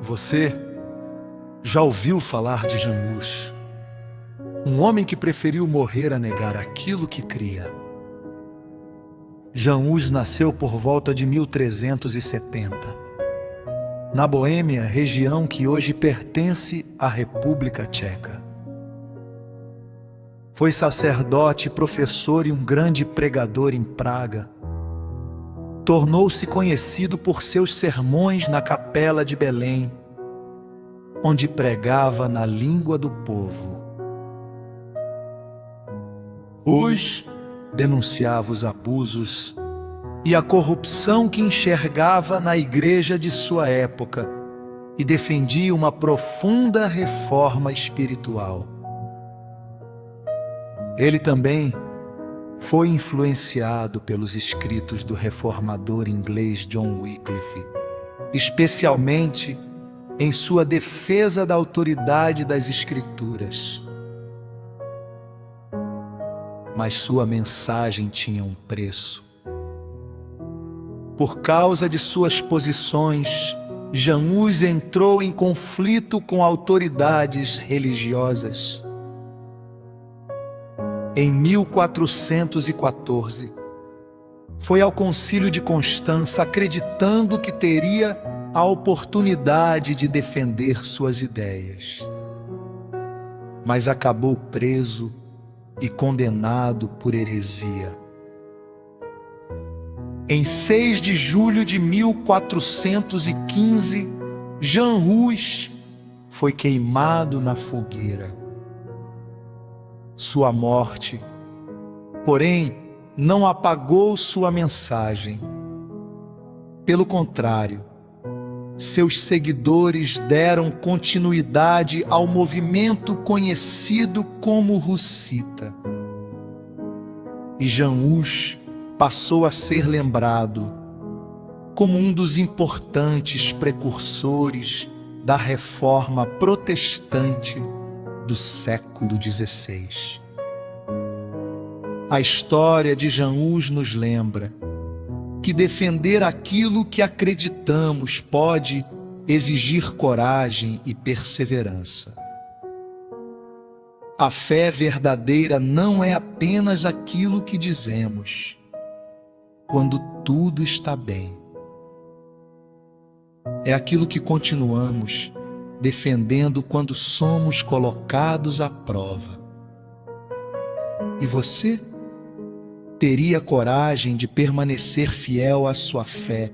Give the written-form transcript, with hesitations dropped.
Você já ouviu falar de Jean Hus, um homem que preferiu morrer a negar aquilo que cria? Jean Hus nasceu por volta de 1370, na Boêmia, região que hoje pertence à República Tcheca. Foi sacerdote, professor e um grande pregador em Praga. Tornou-se conhecido por seus sermões na Capela de Belém, onde pregava na língua do povo. Hus denunciava os abusos e a corrupção que enxergava na igreja de sua época e defendia uma profunda reforma espiritual. Ele também foi influenciado pelos escritos do reformador inglês John Wycliffe, especialmente em sua defesa da autoridade das Escrituras. Mas sua mensagem tinha um preço. Por causa de suas posições, Jean Hus entrou em conflito com autoridades religiosas. Em 1414, foi ao Concílio de Constança acreditando que teria a oportunidade de defender suas ideias. Mas acabou preso e condenado por heresia. Em 6 de julho de 1415, Jean Hus foi queimado na fogueira. Sua morte, porém, não apagou sua mensagem. Pelo contrário, seus seguidores deram continuidade ao movimento conhecido como Hussita. E Jean Hus passou a ser lembrado como um dos importantes precursores da reforma protestante do século XVI. A história de Jean Hus nos lembra que defender aquilo que acreditamos pode exigir coragem e perseverança. A fé verdadeira não é apenas aquilo que dizemos quando tudo está bem. É aquilo que continuamos defendendo quando somos colocados à prova. E você teria coragem de permanecer fiel à sua fé,